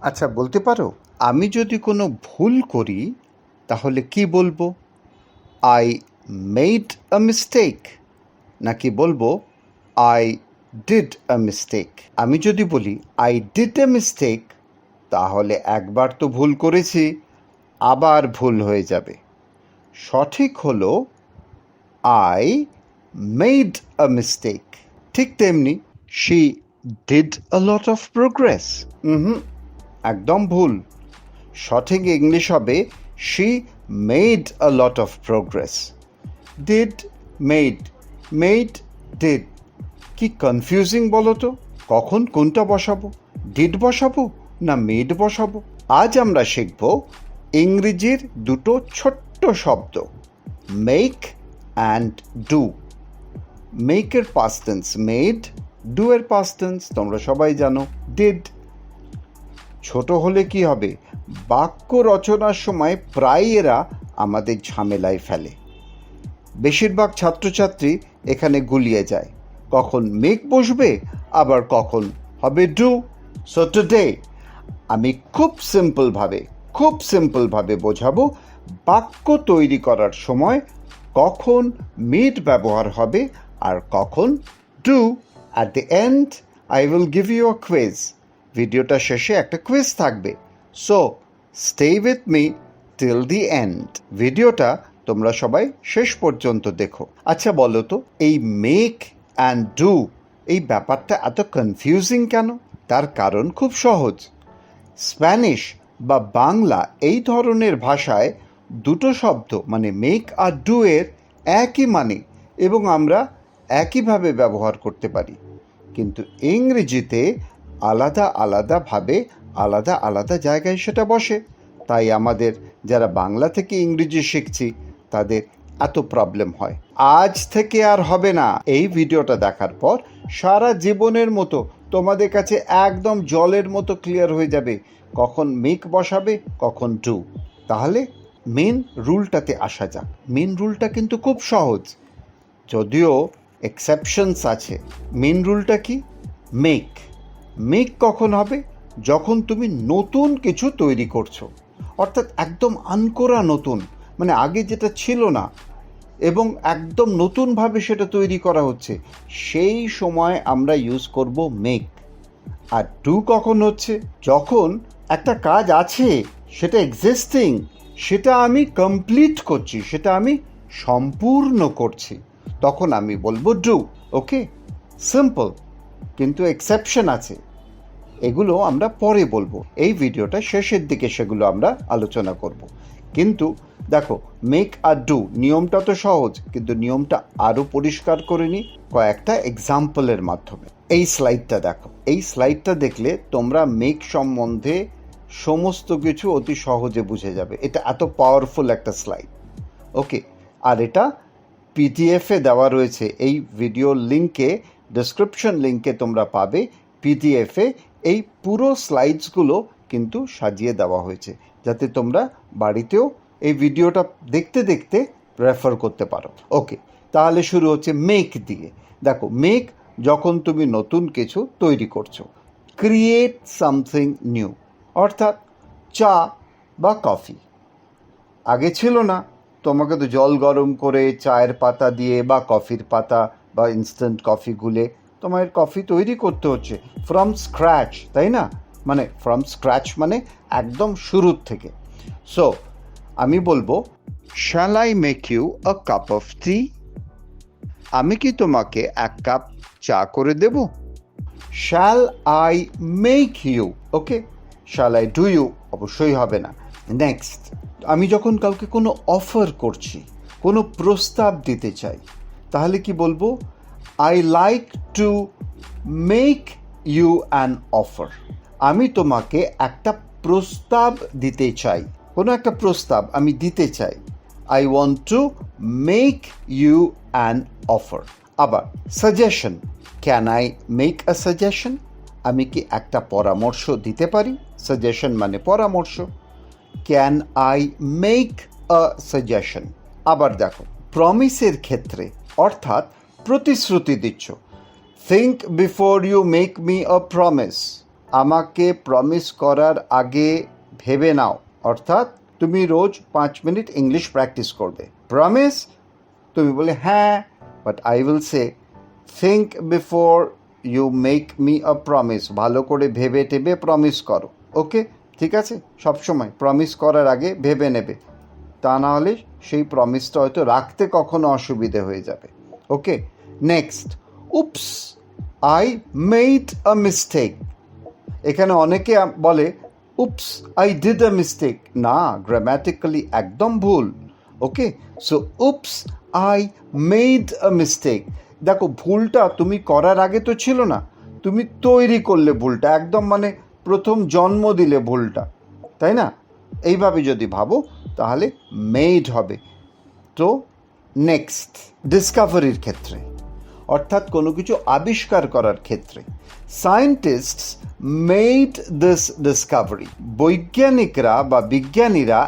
আচ্ছা, বলতে পারো আমি যদি কোনো ভুল করি তাহলে কি বলবো? আই মেড আ মিস্টেক, নাকি বলবো আই ডিড আ মিস্টেক? আমি যদি বলি আই ডিড এ মিস্টেক, তাহলে একবার তো ভুল করেছি, আবার ভুল হয়ে যাবে। সঠিক হলো আই মেড আ মিস্টেক। ঠিক তেমনি she did a lot of progress. একদম ভুল। সঠিক ইংলিশ হবে she made a lot of progress. Did, made, made, did, কি কনফিউজিং বলো তো? কখন কোনটা বসাবো? ডিড বসাবো না মেড বসাবো? আজ আমরা শিখব ইংরেজির দুটো ছোট্ট শব্দ, মেক অ্যান্ড ডু। মেকের পাস্ট টেন্স মেড, ডু এর পাস্ট টেন্স তোমরা সবাই জানো ডিড। ছোট হলে কি হবে? বাক্য রচনার সময় প্রায় এরা আমাদের ঝামেলায় ফেলে। বেশিরভাগ ছাত্রছাত্রী এখানে গুলিয়ে যায়, কখন মেক বসবে আবার কখন হবে ডু। সো টুডে আমি খুব সিম্পলভাবে বোঝাবো বাক্য তৈরি করার সময় কখন মেড ব্যবহার হবে আর কখন do. At the end I will give you a quiz. ভিডিওটা শেষে একটা কুইজ থাকবে, so stay with me till the end. ভিডিওটা তোমরা সবাই শেষ পর্যন্ত দেখো। আচ্ছা বলো তো, এই মেক অ্যান্ড ডু এই ব্যাপারটা এত কনফিউজিং কেন? তার কারণ খুব সহজ। স্প্যানিশ বা বাংলা এই ধরনের ভাষায় দুটো শব্দ মানে মেক আর ডু এর একই মানে এবং আমরা একইভাবে ব্যবহার করতে পারি, কিন্তু ইংরেজিতে আলাদাভাবে আলাদা জায়গায় সেটা বসে। তাই আমাদের যারা বাংলা থেকে ইংরেজি শিখছি তাদের এত প্রবলেম হয়। আজ থেকে আর হবে না। এই ভিডিওটা দেখার পর সারা জীবনের মতো তোমাদের কাছে একদম জলের মতো ক্লিয়ার হয়ে যাবে কখন মেক বসাবে কখন ডু। তাহলে মেন রুলটাতে আসা যাক। মেন রুলটা কিন্তু খুব সহজ, যদিও এক্সেপশনস আছে। মেন রুলটা কি? মেক কখন হবে? যখন তুমি নতুন কিছু তৈরি করছো, অর্থাৎ একদম আনকোরা নতুন, মানে আগে যেটা ছিল না এবং একদম নতুনভাবে সেটা তৈরি করা হচ্ছে, সেই সময় আমরা ইউজ করব মেক। আর ডু কখন হচ্ছে? যখন একটা কাজ আছে, সেটা এক্সিস্টিং, সেটা আমি কমপ্লিট করছি, সেটা আমি সম্পূর্ণ করছি, তখন আমি বলবো ডু। ওকে, সিম্পল, কিন্তু এক্সেপশন আছে, এগুলো আমরা পরে বলবো। এই ভিডিওটা শেষের দিকে সেগুলো আমরা আলোচনা করব। কিন্তু দেখো, মেক আর ডু নিয়মটা তো সহজ, কিন্তু নিয়মটা আরও পরিষ্কার করে নিই কয়েকটা এক্সাম্পলের মাধ্যমে। এই স্লাইডটা দেখো। এই স্লাইডটা দেখলে তোমরা মেক সম্বন্ধে সমস্ত কিছু অতি সহজে বুঝে যাবে। এটা এত পাওয়ারফুল একটা স্লাইড। ওকে, আর এটা পিডিএফে দেওয়া রয়েছে। এই ভিডিও লিঙ্কে, ডেসক্রিপশন লিঙ্কে তোমরা পাবে পিডিএফে এই পুরো স্লাইডসগুলো কিন্তু সাজিয়ে দেওয়া হয়েছে, যাতে তোমরা বাড়িতেও এই ভিডিওটা দেখতে দেখতে রেফার করতে পারো। ওকে, তাহলে শুরু হচ্ছে মেক দিয়ে। দেখো, মেক যখন তুমি নতুন কিছু তৈরি করছো, ক্রিয়েট সামথিং নিউ, অর্থাৎ চা বা কফি আগে ছিল না, তোমাকে তো জল গরম করে চায়ের পাতা দিয়ে বা কফির পাতা বা ইনস্ট্যান্ট কফি গুলে তোমার কফি তৈরি করতে হচ্ছে ফ্রম স্ক্র্যাচ, তাই না? মানে ফ্রম স্ক্র্যাচ মানে একদম শুরুর থেকে। সো আমি বলবো, shall I make you a cup of tea? আমি কি তোমাকে এক কাপ চা করে দেব? Shall I make you? Okay, shall I do you অবশ্যই হবে না। নেক্সট, আমি যখন কাউকে কোনো অফার করছি, কোনো প্রস্তাব দিতে চাই, তাহলে কি বলবো? I like to make you an offer. আমি তোমাকে একটা প্রস্তাব দিতে চাই, কোনো একটা প্রস্তাব আমি দিতে চাই। I want to make you an offer. আবার suggestion, can I make a suggestion? আমি কি একটা পরামর্শ দিতে পারি? সাজেশন মানে পরামর্শ। Can I make a suggestion? আবার দেখো, প্রমিসের ক্ষেত্রে, অর্থাৎ প্রতিশ্রুতি দিচ্ছ, think before you make me a promise. আমাকে প্রমিস করার আগে ভেবে নাও, অর্থাৎ তুমি রোজ 5 মিনিট ইংলিশ প্র্যাকটিস করবে। প্রমিস, তুমি বলে হ্যাঁ, but I will say think before you make me a promise. ভালো করে ভেবে টেবে প্রমিস করো। ওকে, ঠিক আছে? সবসময় প্রমিস করার আগে ভেবে নেবে, তা না হলে সেই প্রমিসটা হয়তো রাখতে কখনো অসুবিধে হয়ে যাবে। Okay, next, oops I made a mistake. এখানে অনেকে বলে oops I did a mistake. না, গ্রামাটিক্যালি একদম ভুল। Okay, so oops I made a mistake. দেখো, ভুলটা তুমি করার আগে তো ছিল না, তুমি তৈরি করলে ভুলটা, একদম মানে প্রথম জন্ম দিলে ভুলটা, তাই না? এইভাবে যদি ভাবো তাহলে মেড হবে। তো নেক্সট, ডিসকভারির ক্ষেত্রে, অর্থাৎ কোনো কিছু আবিষ্কার করার ক্ষেত্রে, সায়েন্টিস্টস মেড দিস ডিসকভারি। বৈজ্ঞানিকরা বা বিজ্ঞানীরা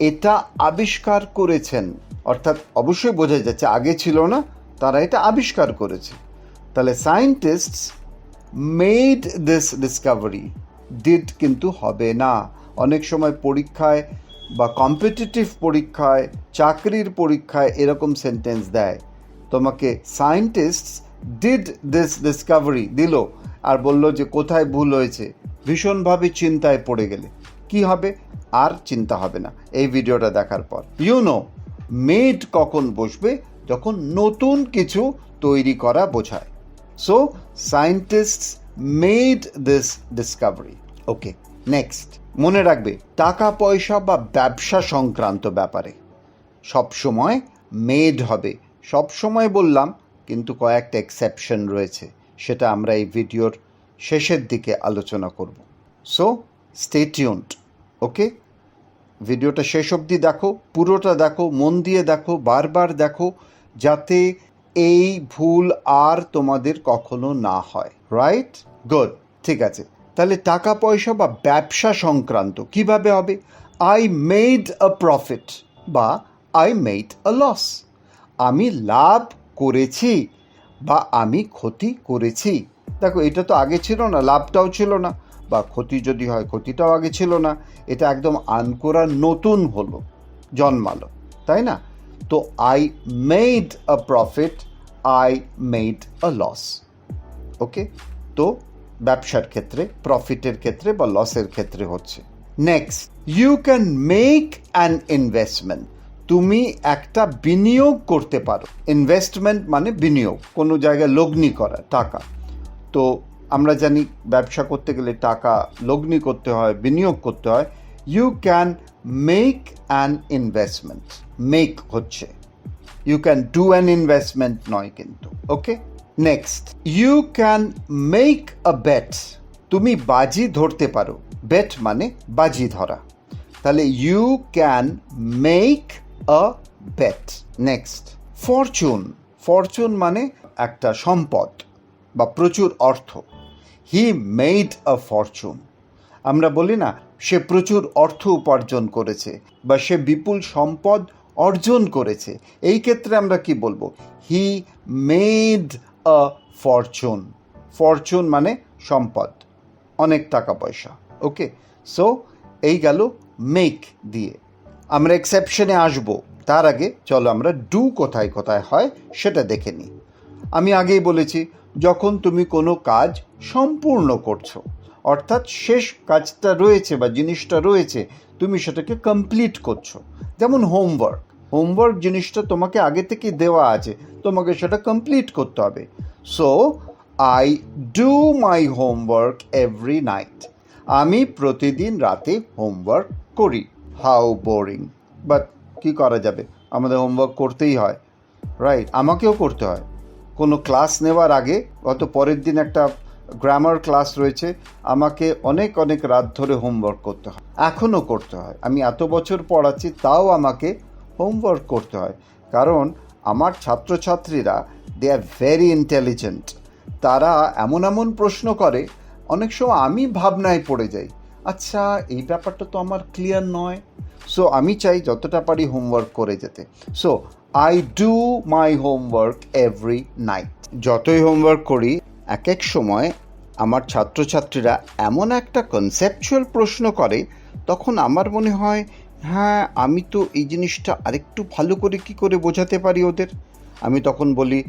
এটা আবিষ্কার করেছেন, অর্থাৎ অবশ্যই বোঝা যাচ্ছে আগে ছিল না, তারা এটা আবিষ্কার করেছে। তাহলে scientists made this Discovery, did কিন্তু হবে না। অনেক সময় পরীক্ষায় বা কম্পিটিটিভ পরীক্ষায়, চাকরির পরীক্ষায় এরকম সেন্টেন্স দেয়, তোমাকে সায়েন্টিস্টস ডিড দিস ডিসকভারি দিল আর বলল যে কোথায় ভুল হয়েছে, ভীষণভাবে চিন্তায় পড়ে গেলে কি হবে? আর চিন্তা হবে না এই ভিডিওটা দেখার পর। মেড কখন বসবে? যখন নতুন কিছু তৈরি করা বোঝায়। So scientists made this Discovery. Okay, next, মনে রাখবে টাকা পয়সা বা ব্যবসা সংক্রান্ত ব্যাপারে সবসময় মেড হবে। সবসময় বললাম, কিন্তু কয়েকটা এক্সেপশন রয়েছে, সেটা আমরা এই ভিডিওর শেষের দিকে আলোচনা করব। So stay tuned. ওকে, ভিডিওটা শেষ অবধি দেখো, পুরোটা দেখো, মন দিয়ে দেখো, বারবার দেখো, যাতে এই ভুল আর তোমাদের কখনো না হয়। রাইট? গুড, ঠিক আছে। তাহলে টাকা পয়সা বা ব্যবসা সংক্রান্ত কিভাবে হবে? আই মেড আ প্রফিট বা আই মেড আ লস। আমি লাভ করেছি বা আমি ক্ষতি করেছি। দেখো, এটা তো আগে ছিল না, লাভটাও ছিল না, বা ক্ষতি যদি হয় ক্ষতিটাও আগে ছিল না। এটা একদম আনকোরা নতুন হলো, জন্মালো, তাই না? তো I made a profit, I made a loss. Okay, তো ব্যবসার ক্ষেত্রে, প্রফিটের ক্ষেত্রে বা লসের ক্ষেত্রে হচ্ছে। Next, you can make an investment. তুমি একটা বিনিয়োগ করতে পারো। ইনভেস্টমেন্ট মানে বিনিয়োগ, কোনো জায়গায় লগ্নি করা টাকা। তো আমরা জানি ব্যবসা করতে গেলে টাকা লগ্নি করতে হয়, বিনিয়োগ করতে হয়। You can make an investment. Make হচ্ছে, you can do an investment নয় কিন্তু। Okay, next, you can make a bet. তুমি বাজি ধরতে পারো। বেট মানে বাজি ধরা। তাহলে you can make a bet. Next, fortune. Fortune মানে একটা সম্পদ বা প্রচুর অর্থ। He made a fortune. আমরা বলি না, সে প্রচুর অর্থ উপার্জন করেছে বা সে বিপুল সম্পদ অর্জন করেছে। এই ক্ষেত্রে আমরা কি বলবো? হি মেড আ ফরচুন। ফরচুন মানে সম্পদ, অনেক টাকা পয়সা। ওকে, সো এই গেল মেক দিয়ে। আমরা এক্সেপশনে আসবো, তার আগে চলো আমরা ডু কোথায় কোথায় হয় সেটা দেখে নিই। আমি আগেই বলেছি, যখন তুমি কোনো কাজ সম্পূর্ণ করছো, অর্থাৎ শেষ কাজটা রয়েছে বা জিনিসটা রয়েছে, তুমি সেটাকে কমপ্লিট করছো। যেমন হোমওয়ার্ক। হোমওয়ার্ক জিনিসটা তোমাকে আগে থেকে দেওয়া আছে, তোমাকে সেটা কমপ্লিট করতে হবে। So I do my homework every night. আমি প্রতিদিন রাতে হোমওয়ার্ক করি। হাউ বোরিং, বাট কী করা যাবে, আমাদের হোমওয়ার্ক করতেই হয়। রাইট, আমাকেও করতে হয়। কোনো ক্লাস নেওয়ার আগে, গত পরের দিন একটা গ্রামার ক্লাস রয়েছে, আমাকে অনেক অনেক রাত ধরে হোমওয়ার্ক করতে হয়, এখনও করতে হয়। আমি এত বছর পড়াচ্ছি, তাও আমাকে হোমওয়ার্ক করতে হয়, কারণ আমার ছাত্রছাত্রীরা দে আর ভেরি ইন্টেলিজেন্ট। তারা এমন এমন প্রশ্ন করে, অনেক সময় আমি ভাবনায় পড়ে যাই, আচ্ছা এই ব্যাপারটা তো আমার ক্লিয়ার নয়। সো আমি চাই যতটা পারি হোমওয়ার্ক করে যেতে। So I do my homework every night. যতই হোমওয়ার্ক করি, এক এক সময় আমার ছাত্রছাত্রীরা এমন একটা কনসেপচুয়াল প্রশ্ন করে, তখন আমার মনে হয় হ্যাঁ, আমি তো এই জিনিসটা আরেকটু ভালো করে কি করে বোঝাতে পারি ওদের। আমি তখন বলি,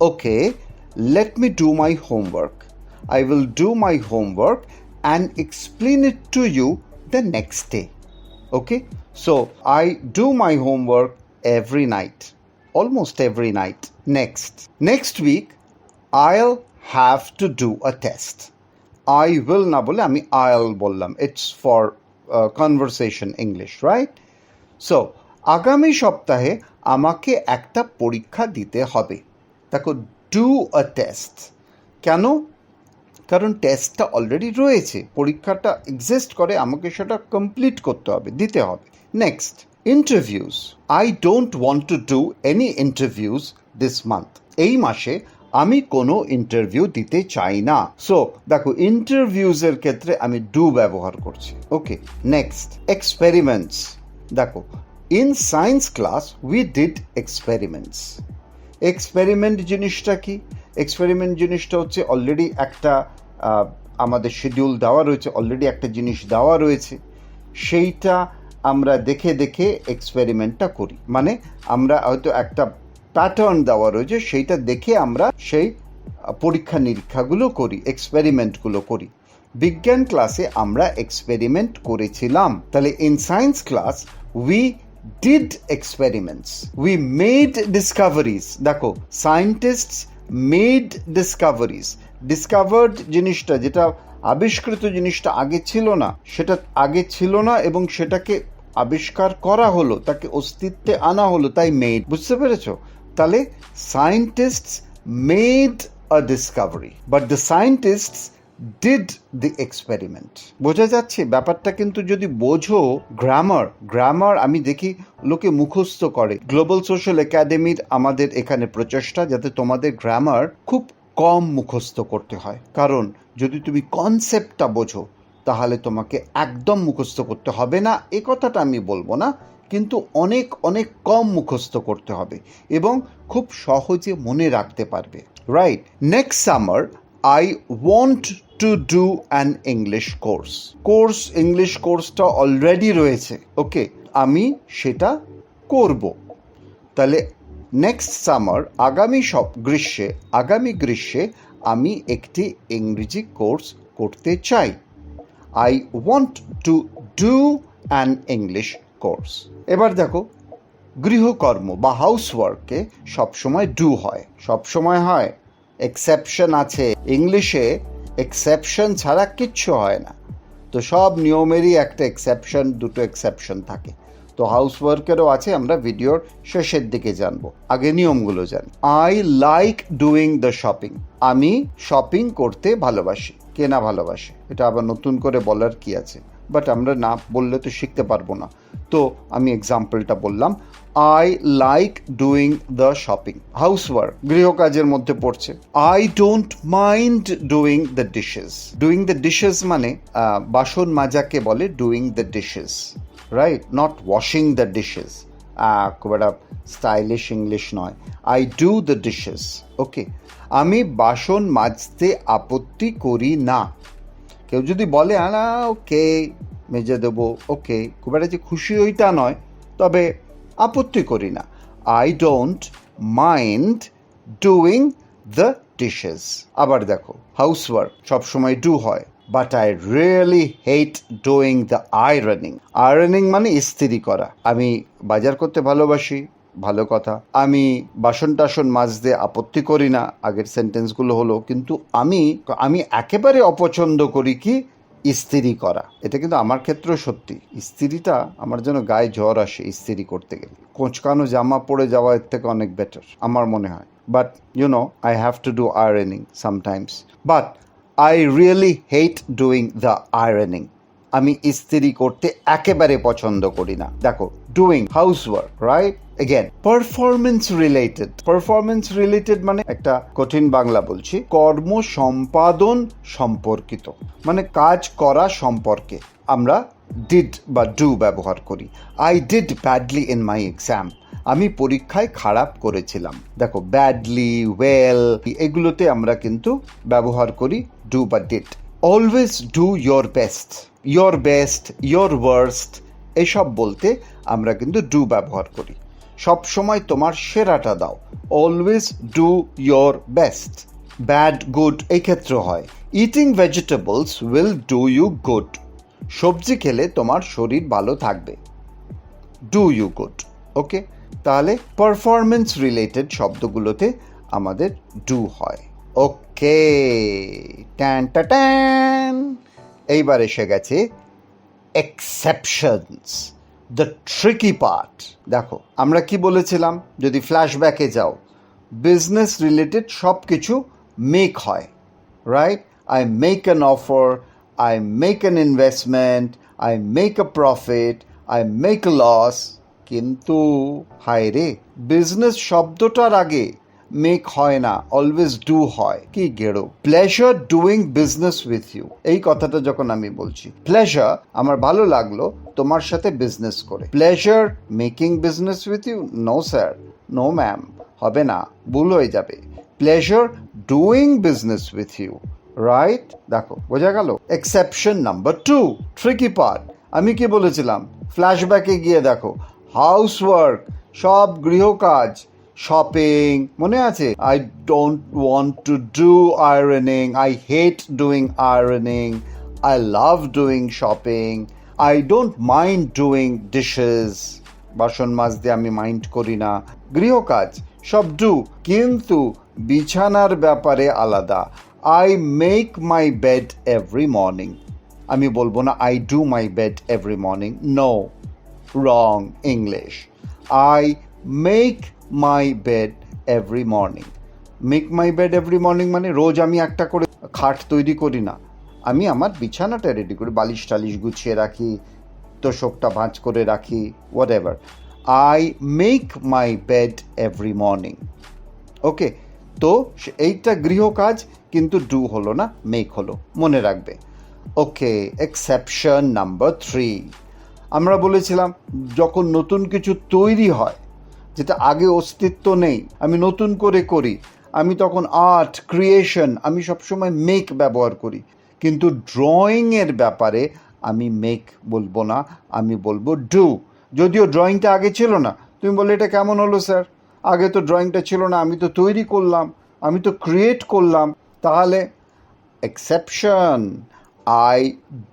okay, let me do my homework. I will do my homework and explain it to you the next day. Okay? So I do my homework every night, almost every night. Next week, I'll have to do a test. I will না বলে আমি I'll বললাম. It's for conversation English, right? So আগামী সপ্তাহে আমাকে একটা পরীক্ষা দিতে হবে। দেখো, do a test কেন? কারণ টেস্টটা অলরেডি রয়েছে, পরীক্ষাটা এক্সিস্ট করে, আমাকে সেটা কমপ্লিট করতে হবে, দিতে হবে। Next, interviews. I don't want to do any interviews this month. এই মাসে আমি কোনো ইন্টারভিউ দিতে চাই না। সো দেখো, ইন্টারভিউজের ক্ষেত্রে আমি ডু ব্যবহার করছি। ওকে, নেক্সট, এক্সপেরিমেন্টস। দেখো, in science class we did experiments. Experiment জিনিসটা কি? এক্সপেরিমেন্ট জিনিসটা হচ্ছে অলরেডি একটা আমাদের শিডিউল দেওয়া রয়েছে, অলরেডি একটা জিনিস দেওয়া রয়েছে, সেইটা আমরা দেখে দেখে এক্সপেরিমেন্টটা করি। মানে আমরা হয়তো একটা প্যাটার্ন দেওয়া রয়েছে, সেইটা দেখে আমরা সেই পরীক্ষা নিরীক্ষাগুলো করি, এক্সপেরিমেন্টগুলো করি। বিজ্ঞান ক্লাসে আমরা এক্সপেরিমেন্ট করেছিলাম। তাহলে in science class we did experiments, we made discoveries. দেখো, scientists made discoveries. Discovered জিনিসটা, যেটা আবিষ্কৃত জিনিসটা আগে ছিল না, সেটা আগে ছিল না এবং সেটাকে আবিষ্কার করা হলো, তাকে অস্তিত্বে আনা হলো, তাই মেড। বুঝতে পেরেছো? তাহলে scientists made a discovery, but the scientists did the experiment. বোঝা যাচ্ছে ব্যাপারটা? কিন্তু যদি বোঝো গ্রামার আমি দেখি লোকে মুখস্থ করে। গ্লোবাল সোশ্যাল একাডেমির আমাদের এখানে প্রচেষ্টা যাতে তোমাদের গ্রামার খুব কম মুখস্থ করতে হয়, কারণ যদি তুমি কনসেপ্টটা বোঝো তাহলে তোমাকে একদম মুখস্থ করতে হবে না, এ কথাটা আমি বলবো না, কিন্তু অনেক অনেক কম মুখস্থ করতে হবে এবং খুব সহজে মনে রাখতে পারবে। Right? Next summer I want to do an English course English কোর্সটা অলরেডি রয়েছে। ওকে, আমি সেটা করব। তাহলে নেক্সট সামার, আগামী গ্রীষ্মে আমি একটি ইংরেজি কোর্স করতে চাই। I want to do an English course. এবার দেখো, গৃহকর্ম বা হাউসওয়ার্কে সবসময় ডু হয়, সবসময় হয়, এক্সেপশন আছে। ইংলিশে এক্সেপশন ছাড়া কিচ্ছু হয় না, তো সব নিয়মেরই একটা এক্সেপশন, দুটো এক্সেপশন থাকে। তো হাউসওয়ার্কেরও আছে, আমরা ভিডিওর শেষের দিকে জানবো, আগে নিয়মগুলো জানি। I like doing the shopping. আমি শপিং করতে ভালোবাসি। কেনা ভালোবাসে, এটা আবার নতুন করে বলার কি আছে, বাট আমরা না বললে তো শিখতে পারবো না। তো আমি এক্সাম্পলটা বললাম, I like doing the shopping. Housework গৃহকাজের মধ্যে পড়ছে। I don't mind doing the dishes. Doing the dishes মানে বাসন মাজাকে বলে doing the dishes, right? Not washing the dishes, খুব একটা স্টাইলিশ ইংলিশ নয়। I do the dishes. Okay, আমি বাসন মাজতে আপত্তি করি না। কেউ যদি বলে না ওকে মেজে দেবো, ওকে, খুব একটা যে খুশি হইতা নয়, তবে আপত্তি করি না। I don't mind doing the dishes. আবার দেখো, হাউসওয়ার্ক সবসময় ডু হয়, but I really hate doing the ironing. Ironing মানে ইস্ত্রি করা। আমি বাজার করতে ভালোবাসি, ভালো কথা। আমি বাসন টাসন মাজতে আপত্তি করি না, আগের সেন্টেন্সগুলো হলো। কিন্তু আমি একেবারে অপছন্দ করি কি? ইস্ত্রি করা। এটা কিন্তু আমার ক্ষেত্রেও সত্যি। ইস্ত্রিটা আমার যেন গায়ে জ্বর আসে ইস্ত্রি করতে গেলে। কোঁচকানো জামা পরে যাওয়া এর থেকে অনেক বেটার আমার মনে হয়। But I have to do ironing sometimes. But I really hate doing the ironing. আমি ইস্ত্রি করতে একেবারে পছন্দ করি না। দেখো, doing housework, right? Again, performance related মানে একটা কঠিন বাংলা বলছি, কর্ম সম্পাদন সম্পর্কিত, মানে কাজ করা সম্পর্কে আমরা ডিড বা ডু ব্যবহার করি। I did badly in my exam. আমি পরীক্ষায় খারাপ করেছিলাম। দেখো ব্যাডলি, ওয়েল এগুলোতে আমরা কিন্তু ব্যবহার করি ডু বা did. Always do your best, your best, your worst এসব বলতে আমরা কিন্তু ডু ব্যবহার করি। সব সময় তোমার সেরাটা দাও, always do your best. Bad, good এই ক্ষেত্রে হয়। Eating vegetables will do you good, সবজি খেলে তোমার শরীর ভালো থাকবে, ডু ইউ গুড। ওকে, তাহলে পারফরমেন্স রিলেটেড শব্দগুলোতে আমাদের ডু হয়। ওকে, ট্যান ট্যান। এইবার এসে গেছে এক্সেপশনস, দ্য ট্রিকি পার্ট। দেখো আমরা কি বলেছিলাম, যদি ফ্ল্যাশব্যাকে যাও, বিজনেস রিলেটেড সব কিছু মেক হয়, right? I make an offer, I make an investment, I make a profit, I make a loss. কিন্তু হায় রে, বিজনেস শব্দটার আগে মেক হয় না, অলওয়েজ ডু হয়। কি গেড়ো। Pleasure doing business with you, এই কথাটা যখন আমি বলছি, প্লেজার আমার ভালো লাগলো তোমার সাথে বিজনেস করে। Pleasure making business with you, no sir, no ma'am, হবে না, ভুল হয়ে যাবে। Pleasure doing business with you, right? দেখো বোঝা গেল। Exception number 2, tricky part. আমি কি বলেছিলাম, ফ্ল্যাশব্যাকে গিয়ে দেখো, হাউসওয়ার্ক সব গৃহকাজ, শপিং মনে আছে? I don't want to do ironing, I hate doing ironing, I love doing shopping, I don't mind doing dishes, বাসন মাজতে আমি মাইন্ড করি না। গৃহকাজ সব ডু, কিন্তু বিছানার ব্যাপারে আলাদা। I make my bed every morning. আমি বলবো না I do my bed every morning. No, wrong English. I make my bed every morning. Make my bed every morning মানে রোজ আমি একটা করে খাট তৈরি করি না, আমি আমার বিছানাটা রেডি করি, বালিশ টালিশ গুছিয়ে রাখি, তোষকটা ভাঁজ করে রাখি, what ever. I make my bed every morning. ওকে, তো এইটা গৃহকাজ, কিন্তু ডু হলো না, মেক হলো, মনে রাখবে। ওকে, এক্সেপশন নাম্বার 3। আমরা বলেছিলাম যখন নতুন কিছু তৈরি হয়, যেটা আগে অস্তিত্ব নেই, আমি নতুন করে করি, আমি তখন আর্ট, ক্রিয়েশন, আমি সবসময় মেক ব্যবহার করি। কিন্তু ড্রয়িংয়ের ব্যাপারে আমি মেক বলবো না, আমি বলবো ডু। যদিও ড্রয়িংটা আগে ছিল না, তুমি বললে এটা কেমন হলো স্যার, আগে তো ড্রয়িংটা ছিল না, আমি তো তৈরি করলাম, আমি তো ক্রিয়েট করলাম। তাহলে exception, I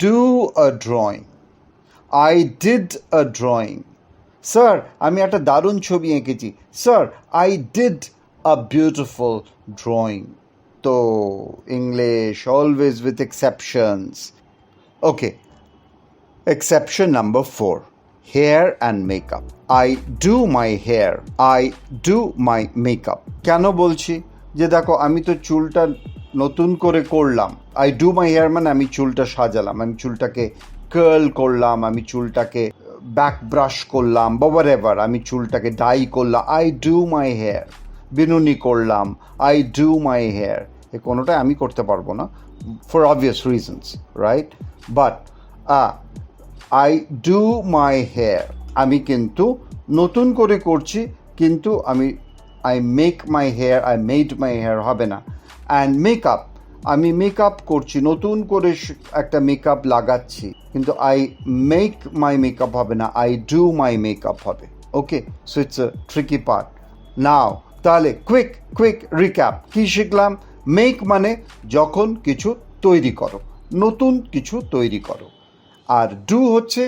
do a drawing, I did a drawing. Sir আমি একটা দারুণ ছবি এঁকেছি, sir I did a beautiful drawing. তো English always with exceptions. Okay, exception number 4, hair and makeup. I do my hair, I do my makeup. কেন বলছি, যে দেখো আমি তো চুলটা নতুন করে করলাম, আই ডু মাই হেয়ার মানে আমি চুলটা সাজালাম, আমি চুলটাকে কার্ল করলাম, আমি চুলটাকে ব্যাক ব্রাশ করলাম, বা হোয়াটএভার, আমি চুলটাকে ডাই করলাম, আই ডু মাই হেয়ার। বিনুনি করলাম, আই ডু মাই হেয়ার। এ কোনোটাই আমি করতে পারবো না for obvious reasons, right? But I do my hair, আমি কিন্তু নতুন করে করছি, কিন্তু আমি I make my hair, I made my hair হবে না। অ্যান্ড মেকআপ, আমি মেকআপ করছি, নতুন করে একটা মেকআপ লাগাচ্ছি, কিন্তু আই মেক মাই মেকআপ হবে না, আই ডু মাই মেকআপ হবে। Okay, so it's a tricky part. Now তাহলে কুইক রিক্যাপ, কী শিখলাম? মেক মানে যখন কিছু তৈরি করো, নতুন কিছু তৈরি করো। আর ডু হচ্ছে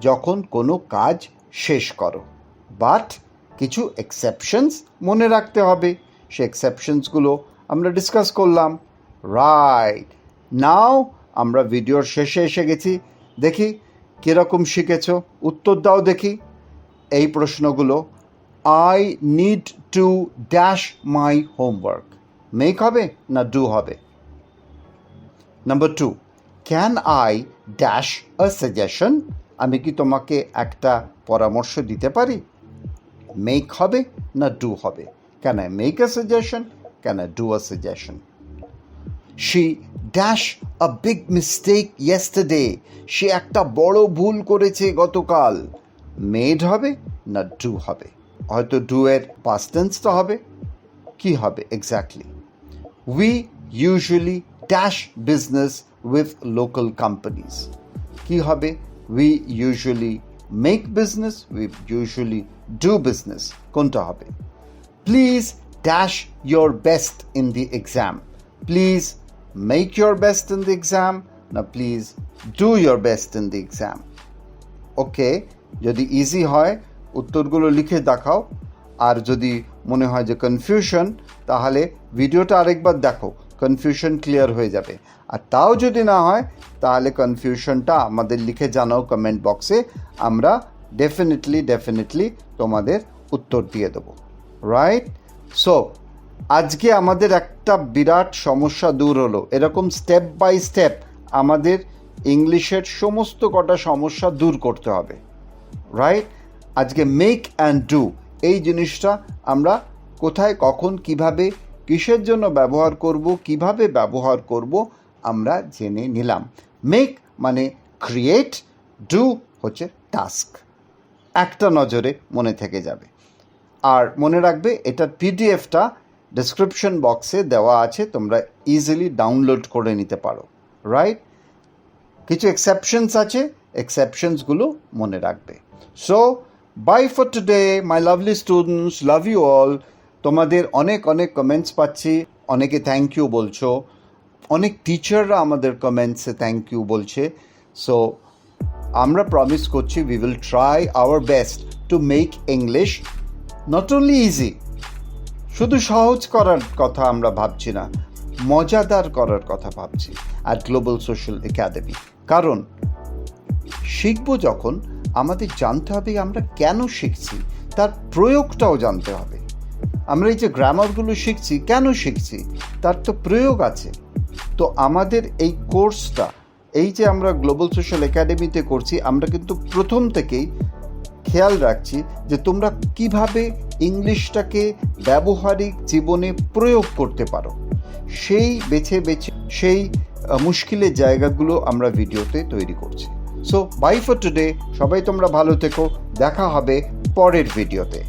যখন কোনো কাজ শেষ করো। বাট কিছু এক্সেপশনস মনে রাখতে হবে, সে এক্সেপশনসগুলো আমরা ডিসকাস করলাম। রাইট, নাও আমরা ভিডিওর শেষে এসে গেছি। দেখি কীরকম শিখেছ, উত্তর দাও দেখি এই প্রশ্নগুলো। I need to dash my homework, make হবে না ডু হবে? Number 2, can I dash a suggestion, আমি কি তোমাকে একটা পরামর্শ দিতে পারি? মেক হবে না ডু হবে? Can I make a suggestion, can I do a suggestion? She dash a big mistake yesterday, সে একটা বড় ভুল করেছে গতকাল, মেড হবে না ডু হবে? হয়তো ডু এর পাস্ট টেন্সটা হবে, কি হবে exactly? We usually dash business with local companies, কি হবে? We usually make business, we usually do business, কোনটা হবে? Please dash your best in the exam, please make your best in the exam, না please do your best in the exam? Okay, যদি easy হয় উত্তরগুলো লিখে দেখাও, আর যদি মনে হয় যে কনফিউশন, তাহলে ভিডিওটা আরেকবার দেখো, কনফিউশন ক্লিয়ার হয়ে যাবে। আর তাও যদি না হয় তাহলে কনফিউশনটা আমাদের লিখে জানাও কমেন্ট বক্সে, আমরা ডেফিনেটলি তোমাদের উত্তর দিয়ে দেবো, রাইট? সো আজকে আমাদের একটা বিরাট সমস্যা দূর হলো। এরকম স্টেপ বাই স্টেপ আমাদের ইংলিশের সমস্ত কটা সমস্যা দূর করতে হবে, রাইট? আজকে মেক অ্যান্ড ডু এই জিনিসটা আমরা কোথায়, কখন, কিভাবে, কিসের জন্য ব্যবহার করব, কিভাবে ব্যবহার করব আমরা জেনে নিলাম। মেক মানে ক্রিয়েট, ডু হচ্ছে টাস্ক। একটা নজরে মনে থেকে যাবে। আর মনে রাখবে এটার পিডিএফটা ডেসক্রিপশন বক্সে দেওয়া আছে, তোমরা ইজিলি ডাউনলোড করে নিতে পারো, রাইট? কিছু এক্সেপশনস আছে, এক্সেপশনসগুলো মনে রাখবে। So bye for today my lovely students, love you all. তোমাদের অনেক কমেন্টস পাচ্ছি, অনেকে থ্যাংক ইউ বলছো, অনেক টিচাররা আমাদের কমেন্টসে থ্যাংক ইউ বলছে। সো আমরা প্রমিস করছি we will try our best to make English not only easy, শুধু সহজ করার কথা আমরা ভাবছি না, মজাদার করার কথা ভাবছি অ্যাট গ্লোবাল সোশ্যাল একাডেমি। কারণ শিখবো যখন, আমাদের জানতে হবে আমরা কেন শিখছি, তার প্রয়োগটাও জানতে হবে। আমরা এই যে গ্রামারগুলো শিখছি, কেন শিখছি, তার তো প্রয়োগ আছে। তো আমাদের এই কোর্সটা, এই যে আমরা গ্লোবাল সোশ্যাল একাডেমিতে করছি, আমরা কিন্তু প্রথম থেকেই খেয়াল রাখছি যে তোমরা কিভাবে ইংলিশটাকে ব্যবহারিক জীবনে প্রয়োগ করতে পারো, সেই বেছে সেই মুশকিলের জায়গাগুলো আমরা ভিডিওতে তৈরি করছি। সো বাই ফর টুডে, সবাই তোমরা ভালো থেকো, দেখা হবে পরের ভিডিওতে।